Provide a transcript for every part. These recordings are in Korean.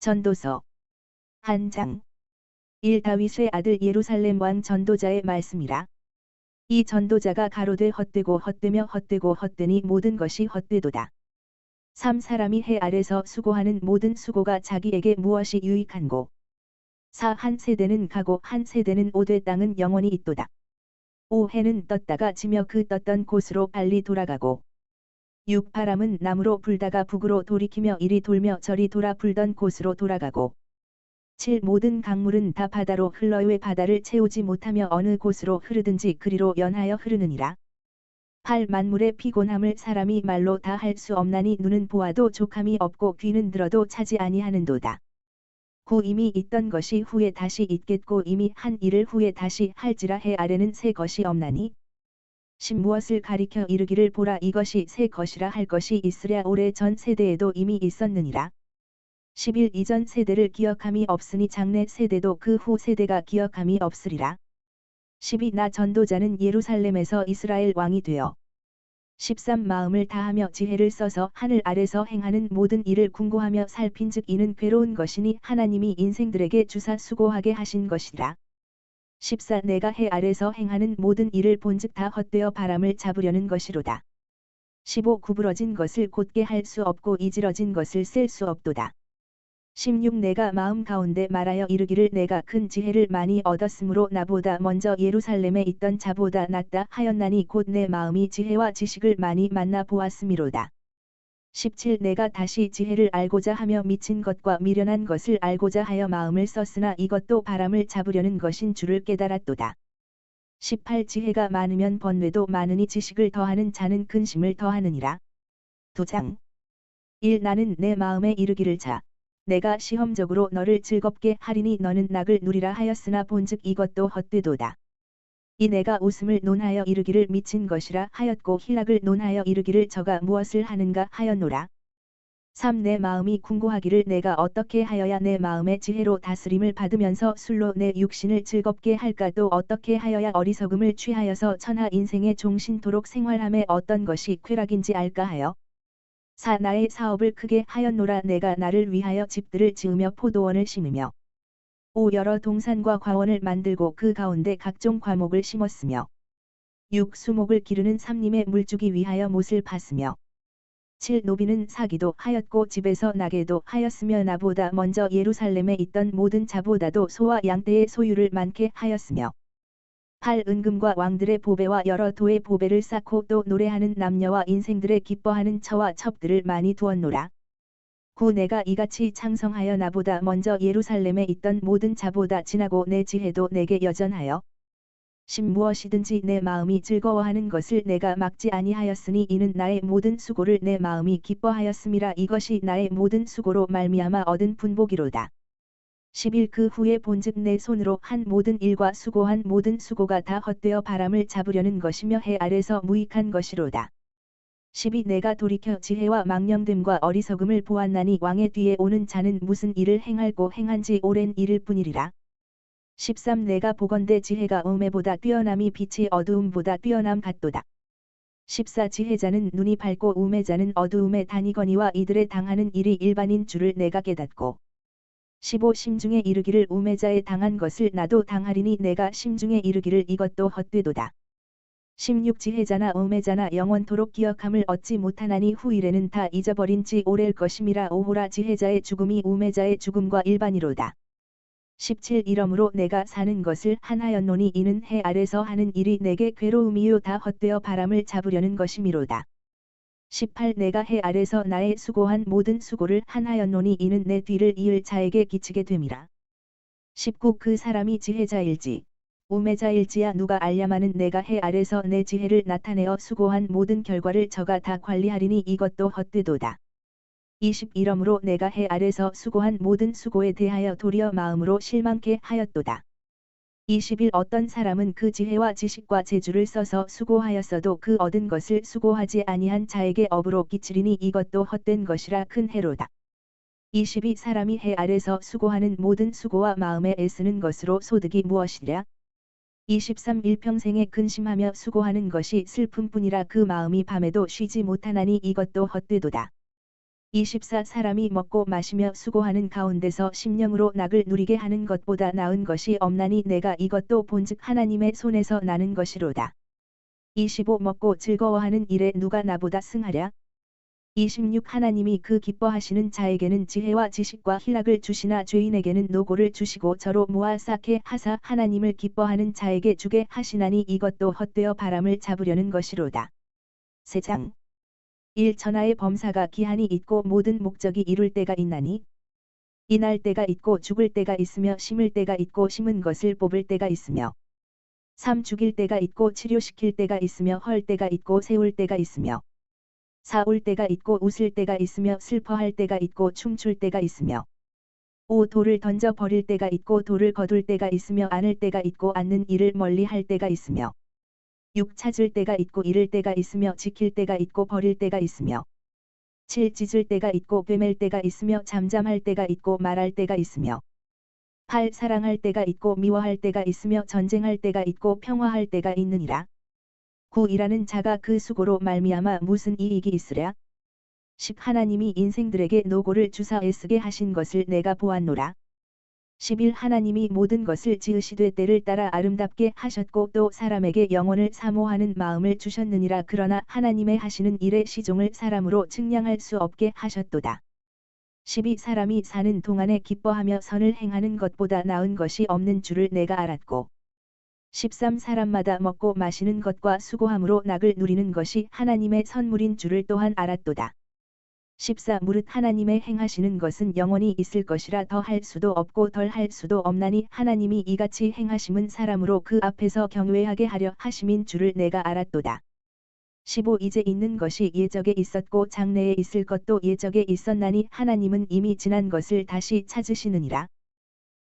전도서 한 장. 1 다윗의 아들 예루살렘 왕 전도자의 말씀이라. 이 전도자가 가로되 헛되고 헛되며 헛되고 헛되니 모든 것이 헛되도다. 3 사람이 해 아래서 수고하는 모든 수고가 자기에게 무엇이 유익한고. 4 한 세대는 가고 한 세대는 오되 땅은 영원히 있도다. 5 해는 떴다가 지며 그 떴던 곳으로 빨리 돌아가고. 6 바람은 남으로 불다가 북으로 돌이키며 이리 돌며 저리 돌아 불던 곳으로 돌아가고. 7 모든 강물은 다 바다로 흘러 왜 바다를 채우지 못하며 어느 곳으로 흐르든지 그리로 연하여 흐르느니라. 8 만물의 피곤함을 사람이 말로 다 할 수 없나니 눈은 보아도 족함이 없고 귀는 들어도 차지 아니하는도다. 9 이미 있던 것이 후에 다시 있겠고 이미 한 일을 후에 다시 할지라 해 아래는 새 것이 없나니. 10 무엇을 가리켜 이르기를 보라 이것이 새 것이라 할 것이 있으랴 오래 전 세대에도 이미 있었느니라. 11 이전 세대를 기억함이 없으니 장래 세대도 그 후 세대가 기억함이 없으리라. 12 나 전도자는 예루살렘에서 이스라엘 왕이 되어 13 마음을 다하며 지혜를 써서 하늘 아래서 행하는 모든 일을 궁고하며 살핀즉 이는 괴로운 것이니 하나님이 인생들에게 주사 수고하게 하신 것이라. 14 내가 해 아래서 행하는 모든 일을 본즉 다 헛되어 바람을 잡으려는 것이로다. 15 구부러진 것을 곧게 할 수 없고 이지러진 것을 셀 수 없도다. 16 내가 마음 가운데 말하여 이르기를 내가 큰 지혜를 많이 얻었으므로 나보다 먼저 예루살렘에 있던 자보다 낫다 하였나니 곧 내 마음이 지혜와 지식을 많이 만나 보았음이로다. 17 내가 다시 지혜를 알고자 하며 미친 것과 미련한 것을 알고자 하여 마음을 썼으나 이것도 바람을 잡으려는 것인 줄을 깨달았도다. 18 지혜가 많으면 번뇌도 많으니 지식을 더하는 자는 근심을 더하느니라. 2장. 1 나는 내 마음에 이르기를 자 내가 시험적으로 너를 즐겁게 하리니 너는 낙을 누리라 하였으나 본즉 이것도 헛되도다. 이 내가 웃음을 논하여 이르기를 미친 것이라 하였고 희락을 논하여 이르기를 저가 무엇을 하는가 하였노라. 3 내 마음이 궁고하기를 내가 어떻게 하여야 내 마음의 지혜로 다스림을 받으면서 술로 내 육신을 즐겁게 할까 또 어떻게 하여야 어리석음을 취하여서 천하 인생의 종신토록 생활함에 어떤 것이 쾌락인지 알까 하여. 4 나의 사업을 크게 하였노라 내가 나를 위하여 집들을 지으며 포도원을 심으며 5 여러 동산과 과원을 만들고 그 가운데 각종 과목을 심었으며 6 수목을 기르는 삼림의 물주기 위하여 못을 팠으며 7 노비는 사기도 하였고 집에서 나게도 하였으며 나보다 먼저 예루살렘에 있던 모든 자보다도 소와 양떼의 소유를 많게 하였으며 8 은금과 왕들의 보배와 여러 도의 보배를 쌓고 또 노래하는 남녀와 인생들의 기뻐하는 처와 첩들을 많이 두었노라. 9 내가 이같이 창성하여 나보다 먼저 예루살렘에 있던 모든 자보다 지나고 내 지혜도 내게 여전하여 10 무엇이든지 내 마음이 즐거워하는 것을 내가 막지 아니하였으니 이는 나의 모든 수고를 내 마음이 기뻐하였음이라 이것이 나의 모든 수고로 말미암아 얻은 분복이로다. 11 그 후에 본즉 내 손으로 한 모든 일과 수고한 모든 수고가 다 헛되어 바람을 잡으려는 것이며 해 아래서 무익한 것이로다. 12 내가 돌이켜 지혜와 망령됨과 어리석음을 보았나니 왕의 뒤에 오는 자는 무슨 일을 행할고 행한지 오랜 일일 뿐이리라. 13 내가 보건대 지혜가 우매보다 뛰어남이 빛이 어두움보다 뛰어남 같도다. 14 지혜자는 눈이 밝고 우매자는 어두움에 다니거니와 이들의 당하는 일이 일반인 줄을 내가 깨닫고 15 심중에 이르기를 우매자에 당한 것을 나도 당하리니 내가 심중에 이르기를 이것도 헛되도다. 16 지혜자나 우매자나 영원토록 기억함을 얻지 못하나니 후일에는 다 잊어버린 지 오랠 것임이라 오호라 지혜자의 죽음이 우매자의 죽음과 일반이로다. 17 이러므로 내가 사는 것을 한하였노니 이는 해 아래서 하는 일이 내게 괴로움이요 다 헛되어 바람을 잡으려는 것이미로다. 18 내가 해 아래서 나의 수고한 모든 수고를 한하였노니 이는 내 뒤를 이을 자에게 기치게 됨이라. 19 그 사람이 지혜자일지 우매자일지야 누가 알랴마는 내가 해 아래서 내 지혜를 나타내어 수고한 모든 결과를 저가 다 관리하리니 이것도 헛되도다. 20 이러므로 내가 해 아래서 수고한 모든 수고에 대하여 도리어 마음으로 실망케 하였도다. 21 어떤 사람은 그 지혜와 지식과 재주를 써서 수고하였어도 그 얻은 것을 수고하지 아니한 자에게 업으로 끼치리니 이것도 헛된 것이라 큰 해로다. 22 사람이 해 아래서 수고하는 모든 수고와 마음에 애쓰는 것으로 소득이 무엇이랴? 23 일평생에 근심하며 수고하는 것이 슬픔뿐이라 그 마음이 밤에도 쉬지 못하나니 이것도 헛되도다. 24 사람이 먹고 마시며 수고하는 가운데서 심령으로 낙을 누리게 하는 것보다 나은 것이 없나니 내가 이것도 본즉 하나님의 손에서 나는 것이로다. 25 먹고 즐거워하는 일에 누가 나보다 승하랴? 26 하나님이 그 기뻐하시는 자에게는 지혜와 지식과 희락을 주시나 죄인에게는 노고를 주시고 저로 모아 쌓게 하사 하나님을 기뻐하는 자에게 주게 하시나니 이것도 헛되어 바람을 잡으려는 것이로다. 세장 1 천하의 범사가 기한이 있고 모든 목적이 이룰 때가 있나니 이날 때가 있고 죽을 때가 있으며 심을 때가 있고 심은 것을 뽑을 때가 있으며 3 죽일 때가 있고 치료시킬 때가 있으며 헐 때가 있고 세울 때가 있으며 4 울 때가 있고 웃을 때가 있으며 슬퍼할 때가 있고 춤출 때가 있으며 5 돌을 던져 버릴 때가 있고 돌을 거둘 때가 있으며 안을 때가 있고 앉는 일을 멀리 할 때가 있으며 6 찾을 때가 있고 잃을 때가 있으며 지킬 때가 있고 버릴 때가 있으며 7 짖을 때가 있고 꿰맬 때가 있으며 잠잠할 때가 있고 말할 때가 있으며 8 사랑할 때가 있고 미워할 때가 있으며 전쟁할 때가 있고 평화할 때가 있느니라. 9 일하는 자가 그 수고로 말미암아 무슨 이익이 있으랴? 10 하나님이 인생들에게 노고를 주사 애쓰게 하신 것을 내가 보았노라. 11 하나님이 모든 것을 지으시되 때를 따라 아름답게 하셨고 또 사람에게 영혼을 사모하는 마음을 주셨느니라. 그러나 하나님의 하시는 일의 시종을 사람으로 측량할 수 없게 하셨도다. 12 사람이 사는 동안에 기뻐하며 선을 행하는 것보다 나은 것이 없는 줄을 내가 알았고 13 사람마다 먹고 마시는 것과 수고함으로 낙을 누리는 것이 하나님의 선물인 줄을 또한 알았도다. 14 무릇 하나님의 행하시는 것은 영원히 있을 것이라 더 할 수도 없고 덜 할 수도 없나니 하나님이 이같이 행하심은 사람으로 그 앞에서 경외하게 하려 하심인 줄을 내가 알았도다. 15 이제 있는 것이 예적에 있었고 장래에 있을 것도 예적에 있었나니 하나님은 이미 지난 것을 다시 찾으시느니라.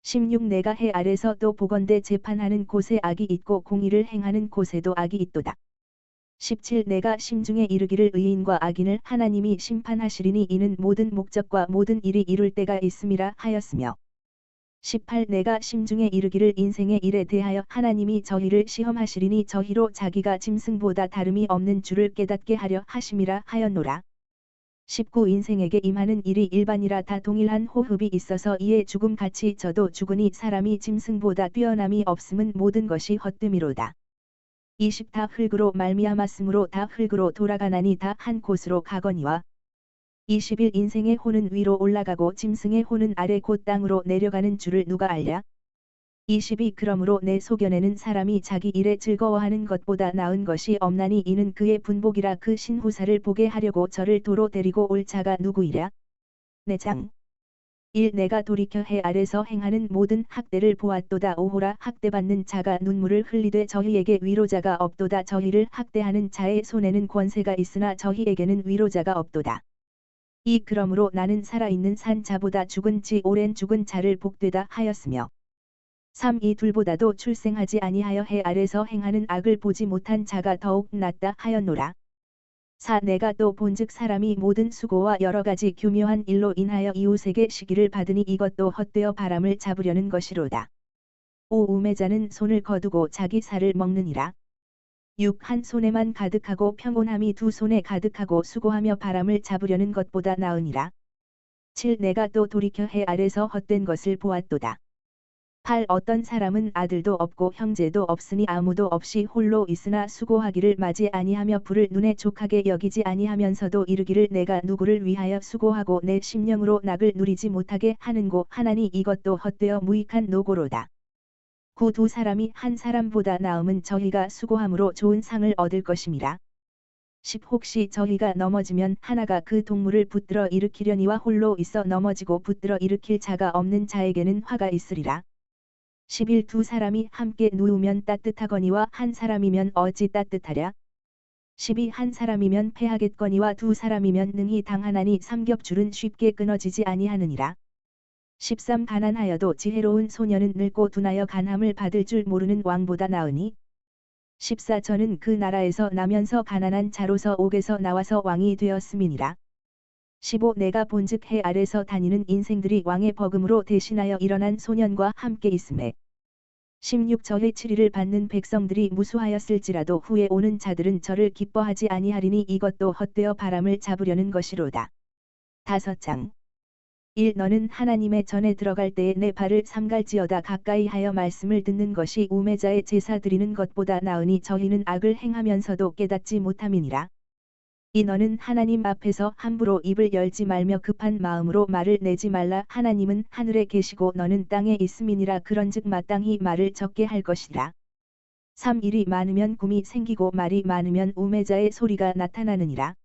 16 내가 해 아래서 또 보건대 재판하는 곳에 악이 있고 공의를 행하는 곳에도 악이 있도다. 17 내가 심중에 이르기를 의인과 악인을 하나님이 심판하시리니 이는 모든 목적과 모든 일이 이룰 때가 있음이라 하였으며 18 내가 심중에 이르기를 인생의 일에 대하여 하나님이 저희를 시험하시리니 저희로 자기가 짐승보다 다름이 없는 줄을 깨닫게 하려 하심이라 하였노라. 19 인생에게 임하는 일이 일반이라 다 동일한 호흡이 있어서 이에 죽음같이 저도 죽으니 사람이 짐승보다 뛰어남이 없음은 모든 것이 헛됨이로다. 20 다 흙으로 말미암았으므로 다 흙으로 돌아가나니 다 한 곳으로 가거니와 21 인생의 혼은 위로 올라가고 짐승의 혼은 아래 곧 땅으로 내려가는 줄을 누가 알랴? 22 그러므로 내 소견에는 사람이 자기 일에 즐거워하는 것보다 나은 것이 없나니 이는 그의 분복이라. 그 신후사를 보게 하려고 저를 도로 데리고 올 자가 누구이랴? 내장 1 내가 돌이켜 해 아래서 행하는 모든 학대를 보았도다. 오호라 학대받는 자가 눈물을 흘리되 저희에게 위로자가 없도다. 저희를 학대하는 자의 손에는 권세가 있으나 저희에게는 위로자가 없도다. 2 그러므로 나는 살아있는 산 자보다 죽은 지 오랜 죽은 자를 복되다 하였으며 3 이 둘보다도 출생하지 아니하여 해 아래서 행하는 악을 보지 못한 자가 더욱 낫다 하였노라. 4 내가 또 본즉 사람이 모든 수고와 여러가지 교묘한 일로 인하여 이웃에게 시기를 받으니 이것도 헛되어 바람을 잡으려는 것이로다. 5 우매자는 손을 거두고 자기 살을 먹느니라. 6 한 손에만 가득하고 평온함이 두 손에 가득하고 수고하며 바람을 잡으려는 것보다 나으니라. 7 내가 또 돌이켜 해 아래서 헛된 것을 보았도다. 8 어떤 사람은 아들도 없고 형제도 없으니 아무도 없이 홀로 있으나 수고하기를 맞이 아니하며 불을 눈에 족하게 여기지 아니하면서도 이르기를 내가 누구를 위하여 수고하고 내 심령으로 낙을 누리지 못하게 하는고 하나니 이것도 헛되어 무익한 노고로다. 9 두 사람이 한 사람보다 나음은 저희가 수고함으로 좋은 상을 얻을 것임이라. 10 혹시 저희가 넘어지면 하나가 그 동물을 붙들어 일으키려니와 홀로 있어 넘어지고 붙들어 일으킬 자가 없는 자에게는 화가 있으리라. 11 두 사람이 함께 누우면 따뜻하거니와 한 사람이면 어찌 따뜻하랴? 12 한 사람이면 패하겠거니와 두 사람이면 능히 당하나니 삼겹줄은 쉽게 끊어지지 아니하느니라. 13 가난하여도 지혜로운 소년은 늙고 둔하여 간함을 받을 줄 모르는 왕보다 나으니 14 저는 그 나라에서 나면서 가난한 자로서 옥에서 나와서 왕이 되었음이니라. 15 내가 본즉 해 아래서 다니는 인생들이 왕의 버금으로 대신하여 일어난 소년과 함께 있음에 16 저의 치리를 받는 백성들이 무수하였을지라도 후에 오는 자들은 저를 기뻐하지 아니하리니 이것도 헛되어 바람을 잡으려는 것이로다. 5장 1. 너는 하나님의 전에 들어갈 때에 내 발을 삼갈지어다 가까이 하여 말씀을 듣는 것이 우매자의 제사 드리는 것보다 나으니 저희는 악을 행하면서도 깨닫지 못함이니라. 2. 너는 하나님 앞에서 함부로 입을 열지 말며 급한 마음으로 말을 내지 말라. 하나님은 하늘에 계시고 너는 땅에 있음이니라. 그런즉 마땅히 말을 적게 할 것이라. 3. 일이 많으면 꿈이 생기고 말이 많으면 우매자의 소리가 나타나느니라.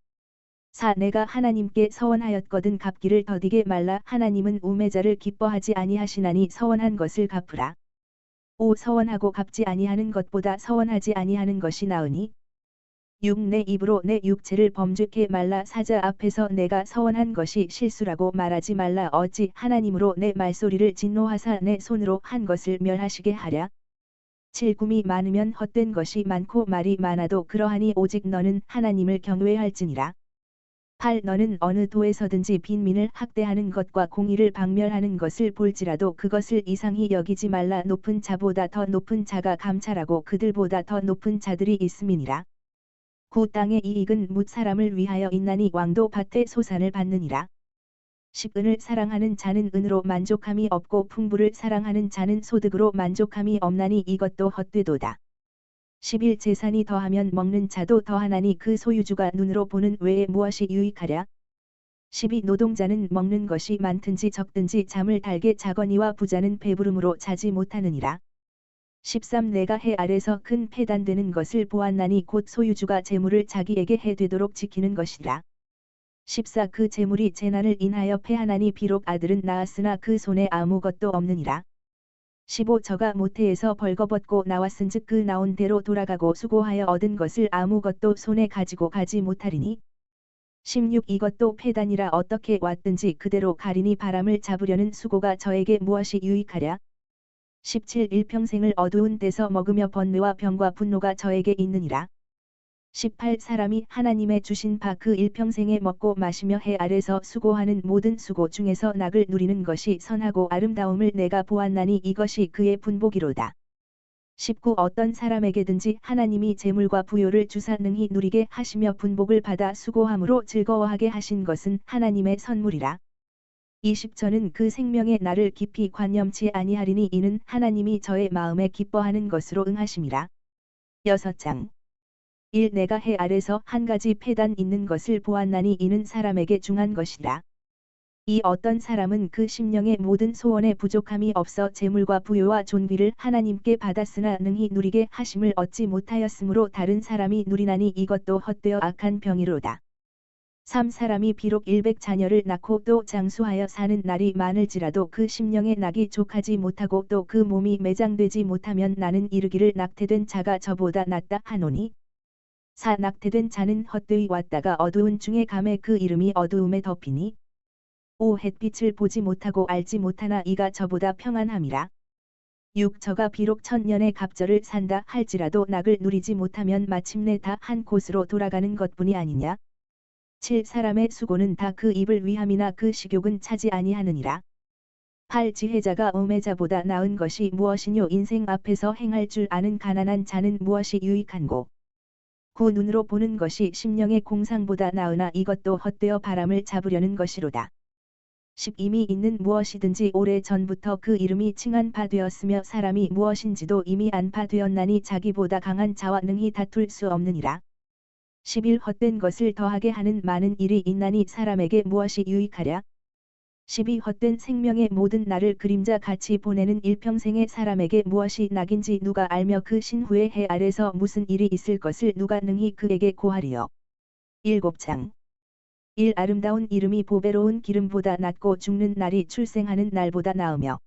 4. 내가 하나님께 서원하였거든 갚기를 더디게 말라. 하나님은 우매자를 기뻐하지 아니하시나니 서원한 것을 갚으라. 5. 서원하고 갚지 아니하는 것보다 서원하지 아니하는 것이 나으니. 6. 내 입으로 내 육체를 범죄케 말라. 사자 앞에서 내가 서원한 것이 실수라고 말하지 말라. 어찌 하나님으로 내 말소리를 진노하사 내 손으로 한 것을 멸하시게 하랴. 7. 꿈이 많으면 헛된 것이 많고 말이 많아도 그러하니 오직 너는 하나님을 경외할지니라. 8. 너는 어느 도에서든지 빈민을 학대하는 것과 공의를 박멸하는 것을 볼지라도 그것을 이상히 여기지 말라. 높은 자보다 더 높은 자가 감찰하고 그들보다 더 높은 자들이 있음이니라. 9. 땅의 이익은 뭇 사람을 위하여 있나니 왕도 밭의 소산을 받느니라. 10. 은을 사랑하는 자는 은으로 만족함이 없고 풍부를 사랑하는 자는 소득으로 만족함이 없나니 이것도 헛되도다. 11. 재산이 더하면 먹는 자도 더하나니 그 소유주가 눈으로 보는 외에 무엇이 유익하랴. 12. 노동자는 먹는 것이 많든지 적든지 잠을 달게 자거니와 부자는 배부름으로 자지 못하느니라. 13. 내가 해 아래서 큰 폐단되는 것을 보았나니 곧 소유주가 재물을 자기에게 해되도록 지키는 것이라. 14. 그 재물이 재난을 인하여 패하나니 비록 아들은 낳았으나 그 손에 아무것도 없느니라. 15. 저가 모태에서 벌거벗고 나왔은즉 그 나온 대로 돌아가고 수고하여 얻은 것을 아무것도 손에 가지고 가지 못하리니. 16. 이것도 패단이라 어떻게 왔든지 그대로 가리니 바람을 잡으려는 수고가 저에게 무엇이 유익하랴. 17. 일평생을 어두운 데서 먹으며 번뇌와 병과 분노가 저에게 있느니라. 18. 사람이 하나님의 주신 바 그 일평생에 먹고 마시며 해 아래서 수고하는 모든 수고 중에서 낙을 누리는 것이 선하고 아름다움을 내가 보았나니 이것이 그의 분복이로다. 19. 어떤 사람에게든지 하나님이 재물과 부요를 주사 능히 누리게 하시며 분복을 받아 수고함으로 즐거워하게 하신 것은 하나님의 선물이라. 20. 저는 그 생명의 날을 깊이 관념치 아니하리니 이는 하나님이 저의 마음에 기뻐하는 것으로 응하심이라. 6장 1. 내가 해 아래서 한 가지 패단 있는 것을 보았나니 이는 사람에게 중한 것이라. 2. 어떤 사람은 그 심령의 모든 소원에 부족함이 없어 재물과 부요와 존귀를 하나님께 받았으나 능히 누리게 하심을 얻지 못하였으므로 다른 사람이 누리나니 이것도 헛되어 악한 병이로다. 3. 사람이 비록 100자녀를 낳고 또 장수하여 사는 날이 많을지라도 그 심령의 낙이 족하지 못하고 또 그 몸이 매장되지 못하면 나는 이르기를 낙태된 자가 저보다 낫다 하노니. 4. 낙태된 자는 헛되이 왔다가 어두운 중에 감에 그 이름이 어두움에 덮이니. 5. 햇빛을 보지 못하고 알지 못하나 이가 저보다 평안함이라. 6. 저가 비록 1000년의 갑절을 산다 할지라도 낙을 누리지 못하면 마침내 다 한 곳으로 돌아가는 것뿐이 아니냐. 7. 사람의 수고는 다 그 입을 위함이나 그 식욕은 차지 아니하느니라. 8. 지혜자가 우매자보다 나은 것이 무엇이뇨. 인생 앞에서 행할 줄 아는 가난한 자는 무엇이 유익한고. 9. 눈으로 보는 것이 심령의 공상보다 나으나 이것도 헛되어 바람을 잡으려는 것이로다. 10. 이미 있는 무엇이든지 오래 전부터 그 이름이 칭한 바 되었으며 사람이 무엇인지도 이미 안 바 되었나니 자기보다 강한 자와 능히 다툴 수 없느니라. 11. 헛된 것을 더하게 하는 많은 일이 있나니 사람에게 무엇이 유익하랴. 12. 헛된 생명의 모든 날을 그림자 같이 보내는 일평생의 사람에게 무엇이 낙인지 누가 알며 그 신후의 해 아래서 무슨 일이 있을 것을 누가 능히 그에게 고하리요. 7장 1. 아름다운 이름이 보배로운 기름보다 낫고 죽는 날이 출생하는 날보다 나으며.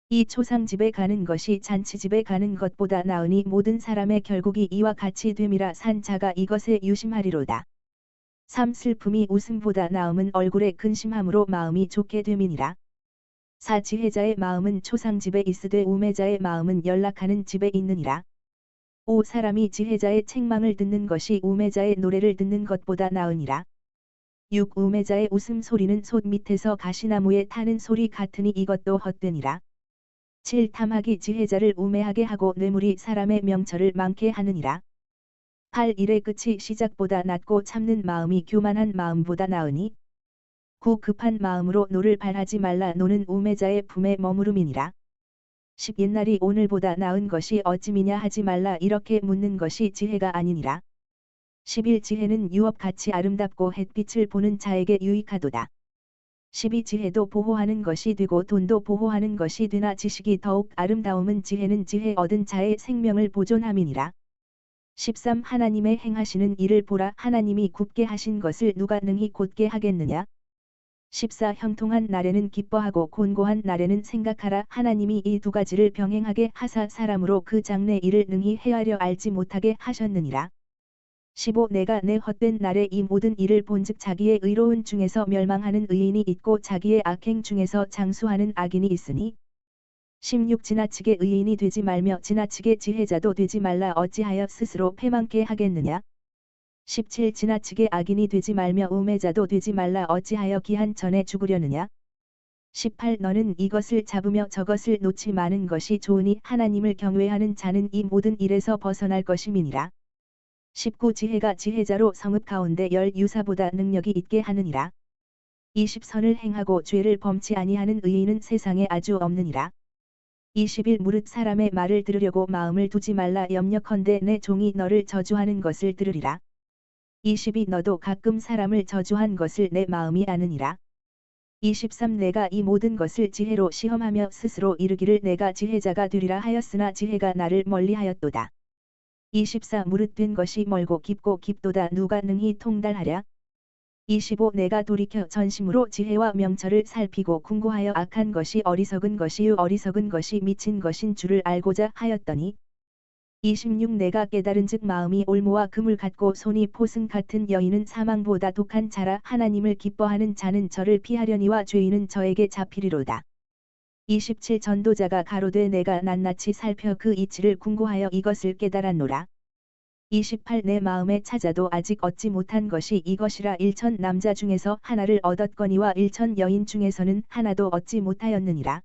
2. 초상집에 가는 것이 잔치집에 가는 것보다 나으니 모든 사람의 결국이 이와 같이 됨이라 산 자가 이것에 유심하리로다. 3. 슬픔이 웃음보다 나음은 얼굴에 근심함으로 마음이 좋게 됨이니라. 4. 지혜자의 마음은 초상집에 있으되 우매자의 마음은 연락하는 집에 있느니라. 5. 사람이 지혜자의 책망을 듣는 것이 우매자의 노래를 듣는 것보다 나으니라. 6. 우매자의 웃음소리는 솥 밑에서 가시나무에 타는 소리 같으니 이것도 헛되니라. 7. 탐하기 지혜자를 우매하게 하고 뇌물이 사람의 명철을 많게 하느니라. 8. 일의 끝이 시작보다 낮고 참는 마음이 교만한 마음보다 나으니. 구 급한 마음으로 노를 발하지 말라. 노는 우매자의 품에 머무름이니라. 10 옛날이 오늘보다 나은 것이 어찌미냐 하지 말라. 이렇게 묻는 것이 지혜가 아니니라. 11 지혜는 유업같이 아름답고 햇빛을 보는 자에게 유익하도다. 12 지혜도 보호하는 것이 되고 돈도 보호하는 것이 되나 지식이 더욱 아름다움은 지혜는 지혜 얻은 자의 생명을 보존함이니라. 13 하나님의 행하시는 일을 보라. 하나님이 굽게 하신 것을 누가 능히 곧게 하겠느냐. 14 형통한 날에는 기뻐하고 곤고한 날에는 생각하라. 하나님이 이 두 가지를 병행하게 하사 사람으로 그 장래 일을 능히 헤아려 알지 못하게 하셨느니라. 15 내가 내 헛된 날에 이 모든 일을 본즉 자기의 의로운 중에서 멸망하는 의인이 있고 자기의 악행 중에서 장수하는 악인이 있으니. 16 지나치게 의인이 되지 말며 지나치게 지혜자도 되지 말라. 어찌하여 스스로 패망케 하겠느냐. 17 지나치게 악인이 되지 말며 우매자도 되지 말라. 어찌하여 기한 전에 죽으려느냐. 18 너는 이것을 잡으며 저것을 놓지 마는 것이 좋으니 하나님을 경외하는 자는 이 모든 일에서 벗어날 것임이니라. 19 지혜가 지혜자로 성읍 가운데 열 유사보다 능력이 있게 하느니라. 20 선을 행하고 죄를 범치 아니하는 의인은 세상에 아주 없느니라. 21 무릇 사람의 말을 들으려고 마음을 두지 말라. 염려컨대 내 종이 너를 저주하는 것을 들으리라. 22 너도 가끔 사람을 저주한 것을 내 마음이 아느니라. 23 내가 이 모든 것을 지혜로 시험하며 스스로 이르기를 내가 지혜자가 되리라 하였으나 지혜가 나를 멀리하였도다. 24 무릇 된 것이 멀고 깊고 깊도다. 누가 능히 통달하랴. 25 내가 돌이켜 전심으로 지혜와 명철을 살피고 궁고하여 악한 것이 어리석은 것이요 어리석은 것이 미친 것인 줄을 알고자 하였더니. 26 내가 깨달은즉 마음이 올무와 금을 같고 손이 포승 같은 여인은 사망보다 독한 자라. 하나님을 기뻐하는 자는 저를 피하려니와 죄인은 저에게 잡히리로다. 27 전도자가 가로되 내가 낱낱이 살펴 그 이치를 궁고하여 이것을 깨달았노라. 28 내 마음에 찾아도 아직 얻지 못한 것이 이것이라. 1000 남자 중에서 하나를 얻었거니와 1000 여인 중에서는 하나도 얻지 못하였느니라.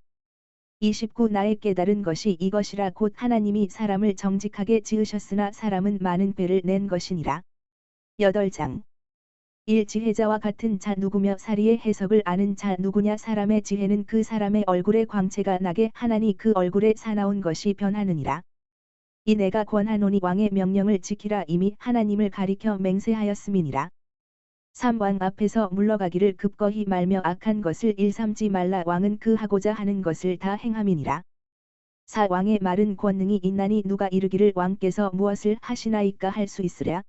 29 나의 깨달은 것이 이것이라. 곧 하나님이 사람을 정직하게 지으셨으나 사람은 많은 배를 낸 것이니라. 8장 1 지혜자와 같은 자 누구며 사리의 해석을 아는 자 누구냐. 사람의 지혜는 그 사람의 얼굴에 광채가 나게 하나니 그 얼굴에 사나운 것이 변하느니라. 이 내가 권하노니 왕의 명령을 지키라. 이미 하나님을 가리켜 맹세하였음이니라. 3 왕 앞에서 물러가기를 급거히 말며 악한 것을 일삼지 말라. 왕은 그 하고자 하는 것을 다 행함이니라. 4 왕의 말은 권능이 있나니 누가 이르기를 왕께서 무엇을 하시나이까 할 수 있으랴.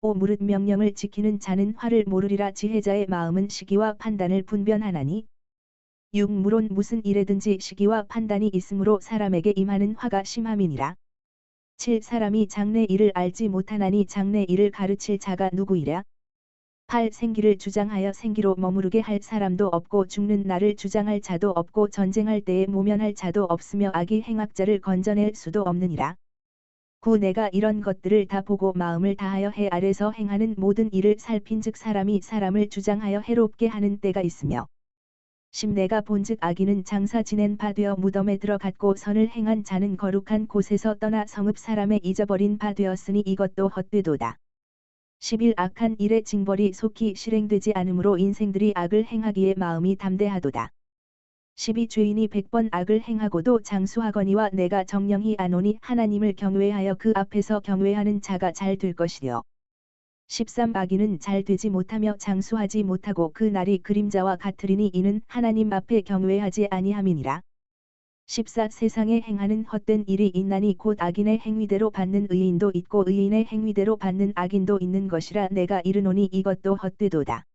5 무릇 명령을 지키는 자는 화를 모르리라. 지혜자의 마음은 시기와 판단을 분별하나니. 6 물론 무슨 일에든지 시기와 판단이 있으므로 사람에게 임하는 화가 심함이니라. 7 사람이 장래 일을 알지 못하나니 장래 일을 가르칠 자가 누구이랴. 8 생기를 주장하여 생기로 머무르게 할 사람도 없고 죽는 날을 주장할 자도 없고 전쟁할 때에 모면할 자도 없으며 악의 행악자를 건져낼 수도 없느니라. 9 내가 이런 것들을 다 보고 마음을 다하여 해 아래서 행하는 모든 일을 살핀즉 사람이 사람을 주장하여 해롭게 하는 때가 있으며. 10 내가 본즉 악인은 장사 지낸 바 되어 무덤에 들어갔고 선을 행한 자는 거룩한 곳에서 떠나 성읍 사람의 잊어버린 바 되었으니 이것도 헛되도다. 11 악한 일의 징벌이 속히 실행되지 않으므로 인생들이 악을 행하기에 마음이 담대하도다. 12 죄인이 100번 악을 행하고도 장수하거니와 내가 정령히 아노니 하나님을 경외하여 그 앞에서 경외하는 자가 잘 될 것이요. 13 악인은 잘 되지 못하며 장수하지 못하고 그 날이 그림자와 같으리니 이는 하나님 앞에 경외하지 아니함이니라. 14 세상에 행하는 헛된 일이 있나니 곧 악인의 행위대로 받는 의인도 있고 의인의 행위대로 받는 악인도 있는 것이라. 내가 이르노니 이것도 헛되도다.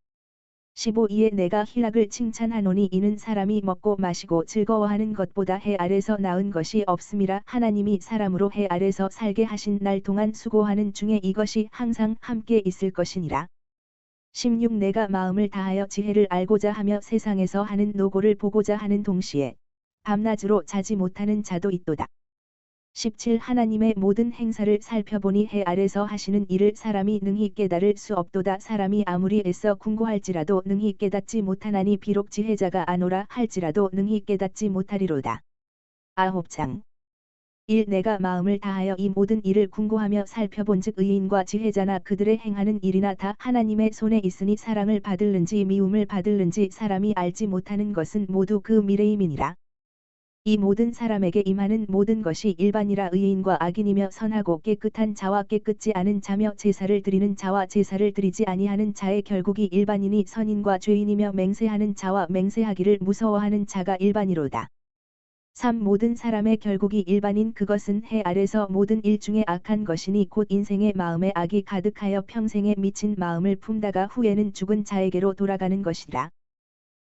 15 이에 내가 희락을 칭찬하노니 이는 사람이 먹고 마시고 즐거워하는 것보다 해 아래서 나은 것이 없음이라. 하나님이 사람으로 해 아래서 살게 하신 날 동안 수고하는 중에 이것이 항상 함께 있을 것이니라. 16 내가 마음을 다하여 지혜를 알고자 하며 세상에서 하는 노고를 보고자 하는 동시에 밤낮으로 자지 못하는 자도 있도다. 17 하나님의 모든 행사를 살펴보니 해 아래서 하시는 일을 사람이 능히 깨달을 수 없도다. 사람이 아무리 애써 궁고할지라도 능히 깨닫지 못하나니 비록 지혜자가 아노라 할지라도 능히 깨닫지 못하리로다. 9장 1. 내가 마음을 다하여 이 모든 일을 궁고하며 살펴본즉 의인과 지혜자나 그들의 행하는 일이나 다 하나님의 손에 있으니 사랑을 받을는지 미움을 받을는지 사람이 알지 못하는 것은 모두 그 미래임이니라. 이 모든 사람에게 임하는 모든 것이 일반이라 의인과 악인이며 선하고 깨끗한 자와 깨끗지 않은 자며 제사를 드리는 자와 제사를 드리지 아니하는 자의 결국이 일반이니 선인과 죄인이며 맹세하는 자와 맹세하기를 무서워하는 자가 일반이로다. 3. 모든 사람의 결국이 일반인 그것은 해 아래서 모든 일 중에 악한 것이니 곧 인생의 마음에 악이 가득하여 평생에 미친 마음을 품다가 후에는 죽은 자에게로 돌아가는 것이라.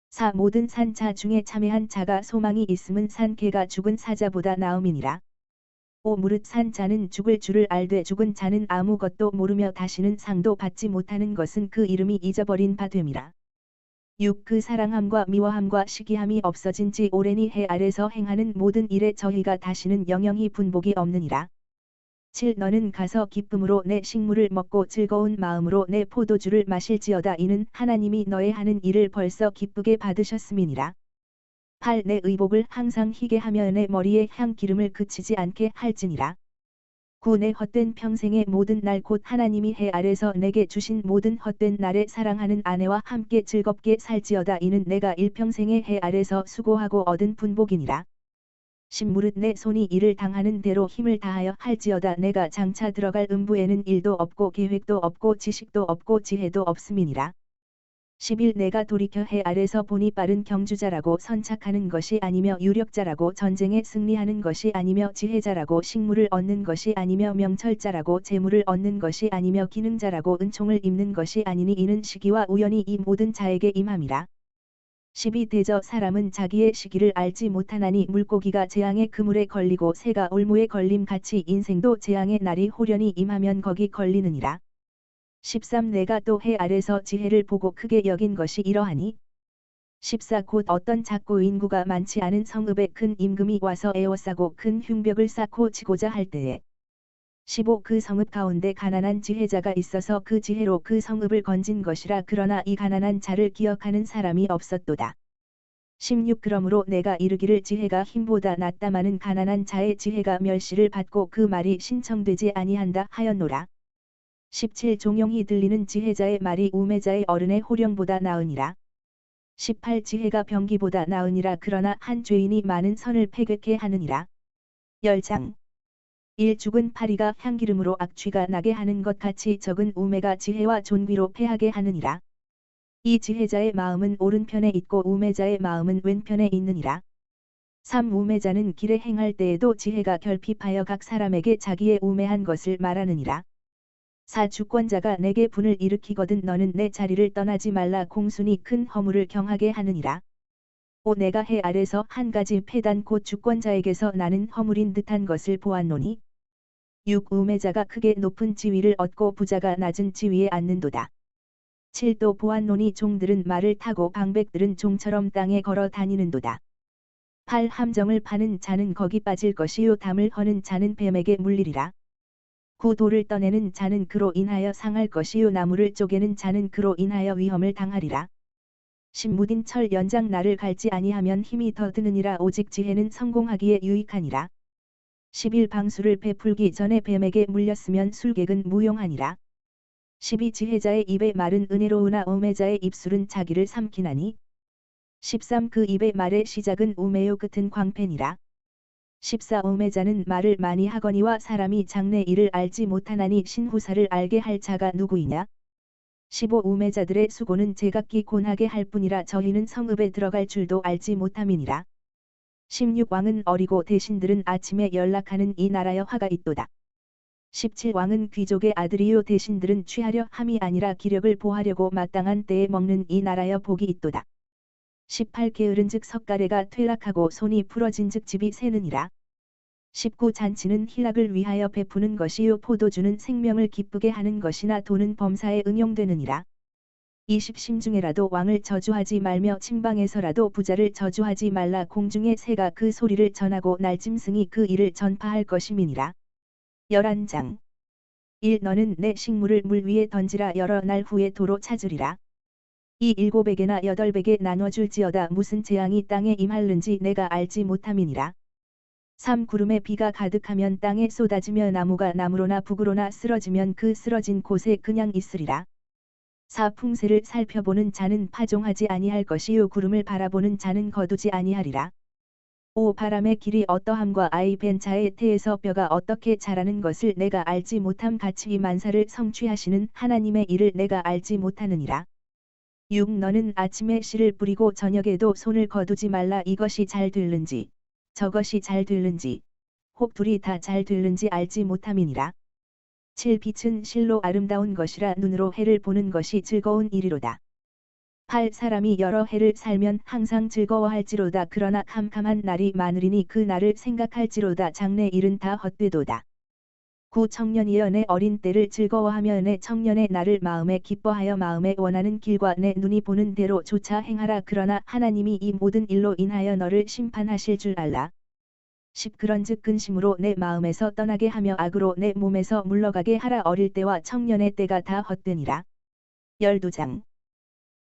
4. 모든 산자 중에 참회한 자가 소망이 있음은 산 개가 죽은 사자보다 나음이니라. 5. 무릇 산 자는 죽을 줄을 알되 죽은 자는 아무것도 모르며 다시는 상도 받지 못하는 것은 그 이름이 잊어버린 바 됨이라. 6. 그 사랑함과 미워함과 시기함이 없어진 지 오래니 해 아래서 행하는 모든 일에 저희가 다시는 영영이 분복이 없느니라. 7. 너는 가서 기쁨으로 내 식물을 먹고 즐거운 마음으로 내 포도주를 마실지어다 이는 하나님이 너의 하는 일을 벌써 기쁘게 받으셨음이니라. 8. 내 의복을 항상 희게 하며 내 머리에 향기름을 그치지 않게 할지니라. 9. 내 헛된 평생의 모든 날 곧 하나님이 해 아래서 내게 주신 모든 헛된 날에 사랑하는 아내와 함께 즐겁게 살지어다 이는 내가 일평생의 해 아래서 수고하고 얻은 분복이니라. 10. 무릇 내 손이 이를 당하는 대로 힘을 다하여 할지어다 내가 장차 들어갈 음부에는 일도 없고 계획도 없고 지식도 없고 지혜도 없음이니라. 11. 내가 돌이켜 해 아래서 보니 빠른 경주자라고 선착하는 것이 아니며 유력자라고 전쟁에 승리하는 것이 아니며 지혜자라고 식물을 얻는 것이 아니며 명철자라고 재물을 얻는 것이 아니며 기능자라고 은총을 입는 것이 아니니 이는 시기와 우연이 이 모든 자에게 임함이라. 12. 대저 사람은 자기의 시기를 알지 못하나니 물고기가 재앙의 그물에 걸리고 새가 올무에 걸림 같이 인생도 재앙의 날이 호련히 임하면 거기 걸리느니라. 13. 내가 또 해 아래서 지혜를 보고 크게 여긴 것이 이러하니 14. 곧 어떤 작고 인구가 많지 않은 성읍에 큰 임금이 와서 에워싸고 큰 흉벽을 쌓고 치고자 할 때에 15. 그 성읍 가운데 가난한 지혜자가 있어서 그 지혜로 그 성읍을 건진 것이라 그러나 이 가난한 자를 기억하는 사람이 없었도다. 16. 그러므로 내가 이르기를 지혜가 힘보다 낫다마는 가난한 자의 지혜가 멸시를 받고 그 말이 신청되지 아니한다 하였노라. 17. 종용이 들리는 지혜자의 말이 우매자의 어른의 호령보다 나으니라. 18. 지혜가 병기보다 나으니라 그러나 한 죄인이 많은 선을 패괴케 하느니라. 10장 1. 죽은 파리가 향기름으로 악취가 나게 하는 것 같이 적은 우매가 지혜와 존귀로 패하게 하느니라. 이 지혜자의 마음은 오른편에 있고 우매자의 마음은 왼편에 있느니라. 3. 우매자는 길에 행할 때에도 지혜가 결핍하여 각 사람에게 자기의 우매한 것을 말하느니라. 4. 주권자가 내게 분을 일으키거든 너는 내 자리를 떠나지 말라 공순이 큰 허물을 경하게 하느니라. 5. 내가 해 아래서 한 가지 패단 곧 주권자에게서 나는 허물인 듯한 것을 보았노니 6. 우매자가 크게 높은 지위를 얻고 부자가 낮은 지위에 앉는도다. 7. 또 보았노니 종들은 말을 타고 방백들은 종처럼 땅에 걸어 다니는도다. 8. 함정을 파는 자는 거기 빠질 것이요 담을 허는 자는 뱀에게 물리리라. 9. 돌을 떠내는 자는 그로 인하여 상할 것이요 나무를 쪼개는 자는 그로 인하여 위험을 당하리라. 10. 무딘 철 연장 나를 갈지 아니하면 힘이 더 드느니라 오직 지혜는 성공하기에 유익하니라. 11. 방수를 베풀기 전에 뱀에게 물렸으면 술객은 무용하니라. 12. 지혜자의 입의 말은 은혜로우나 우매자의 입술은 자기를 삼키나니. 13. 그 입의 말의 시작은 우매요 끝은 광패니라. 14. 우매자는 말을 많이 하거니와 사람이 장래 일을 알지 못하나니 신후사를 알게 할 자가 누구이냐. 15. 우매자들의 수고는 제각기 곤하게 할 뿐이라 저희는 성읍에 들어갈 줄도 알지 못함이니라. 16. 왕은 어리고 대신들은 아침에 연락하는 이 나라여 화가 있도다. 17. 왕은 귀족의 아들이요 대신들은 취하려 함이 아니라 기력을 보하려고 마땅한 때에 먹는 이 나라여 복이 있도다. 18. 게으른즉 석가래가 퇴락하고 손이 풀어진즉 집이 새느니라. 19. 잔치는 희락을 위하여 베푸는 것이요 포도주는 생명을 기쁘게 하는 것이나 돈은 범사에 응용되느니라. 20. 심중에라도 왕을 저주하지 말며 침방에서라도 부자를 저주하지 말라 공중의 새가 그 소리를 전하고 날짐승이 그 일을 전파할 것임이니라. 11장 1. 너는 내 식물을 물 위에 던지라 여러 날 후에 도로 찾으리라. 이 7에게나 8에게 나눠줄지어다 무슨 재앙이 땅에 임할는지 내가 알지 못함이니라. 3. 구름에 비가 가득하면 땅에 쏟아지며 나무가 나무로나 북으로나 쓰러지면 그 쓰러진 곳에 그냥 있으리라. 4. 풍세를 살펴보는 자는 파종하지 아니할 것이요 구름을 바라보는 자는 거두지 아니하리라. 5. 바람의 길이 어떠함과 아이 벤 자의 태에서 뼈가 어떻게 자라는 것을 내가 알지 못함 같이 이 만사를 성취하시는 하나님의 일을 내가 알지 못하느니라. 6. 너는 아침에 씨를 뿌리고 저녁에도 손을 거두지 말라. 이것이 잘 될는지 저것이 잘 될는지 혹 둘이 다 잘 될는지 알지 못함이니라. 7. 빛은 실로 아름다운 것이라 눈으로 해를 보는 것이 즐거운 일이로다. 8. 사람이 여러 해를 살면 항상 즐거워할지로다. 그러나 캄캄한 날이 많으리니 그 날을 생각할지로다. 장래 일은 다 헛되도다. 9. 청년이여 내 어린 때를 즐거워하며 내 청년의 날을 마음에 기뻐하여 마음에 원하는 길과 내 눈이 보는 대로 조차 행하라. 그러나 하나님이 이 모든 일로 인하여 너를 심판하실 줄 알라. 10. 그런즉 근심으로 내 마음에서 떠나게 하며 악으로 내 몸에서 물러가게 하라. 어릴 때와 청년의 때가 다 헛되니라. 12장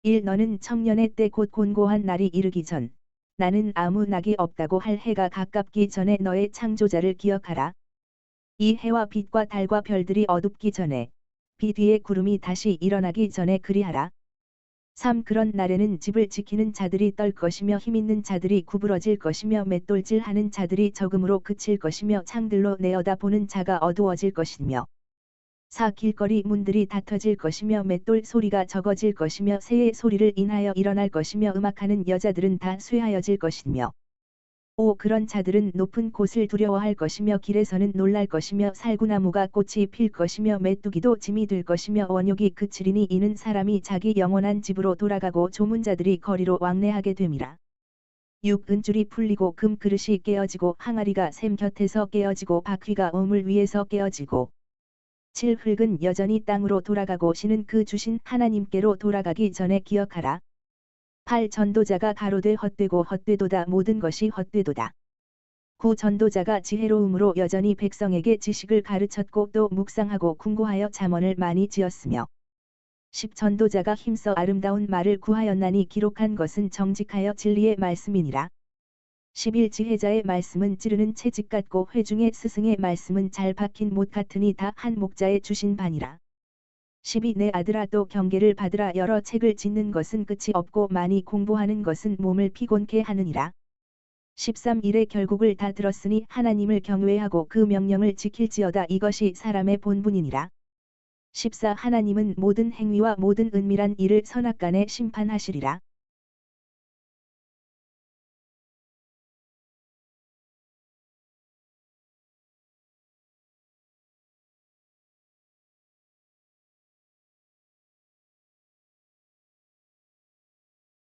1. 너는 청년의 때 곧 곤고한 날이 이르기 전 나는 아무 낙이 없다고 할 해가 가깝기 전에 너의 창조자를 기억하라. 2. 해와 빛과 달과 별들이 어둡기 전에 비 뒤에 구름이 다시 일어나기 전에 그리하라. 3. 그런 날에는 집을 지키는 자들이 떨 것이며 힘있는 자들이 구부러질 것이며 맷돌질하는 자들이 적음으로 그칠 것이며 창들로 내어다보는 자가 어두워질 것이며 4. 길거리 문들이 닫혀질 것이며 맷돌 소리가 적어질 것이며 새의 소리를 인하여 일어날 것이며 음악하는 여자들은 다 쇠하여질 것이며 5. 그런 자들은 높은 곳을 두려워할 것이며 길에서는 놀랄 것이며 살구나무가 꽃이 필 것이며 메뚜기도 짐이 될 것이며 원욕이 그치리니 이는 사람이 자기 영원한 집으로 돌아가고 조문자들이 거리로 왕래하게 됨이라. 6. 은줄이 풀리고 금 그릇이 깨어지고 항아리가 샘 곁에서 깨어지고 바퀴가 우물 위에서 깨어지고 7. 흙은 여전히 땅으로 돌아가고 신은 그 주신 하나님께로 돌아가기 전에 기억하라. 8. 전도자가 가로되 헛되고 헛되도다. 모든 것이 헛되도다. 9. 전도자가 지혜로움으로 여전히 백성에게 지식을 가르쳤고 또 묵상하고 궁고하여 잠언을 많이 지었으며 10. 전도자가 힘써 아름다운 말을 구하였나니 기록한 것은 정직하여 진리의 말씀이니라. 11. 지혜자의 말씀은 찌르는 채찍 같고 회중의 스승의 말씀은 잘 박힌 못 같으니 다 한 목자의 주신 바니라. 12. 내 아들아 또 경계를 받으라. 여러 책을 짓는 것은 끝이 없고 많이 공부하는 것은 몸을 피곤케 하느니라. 13. 일의 결국을 다 들었으니 하나님을 경외하고 그 명령을 지킬지어다. 이것이 사람의 본분이니라. 14. 하나님은 모든 행위와 모든 은밀한 일을 선악간에 심판하시리라.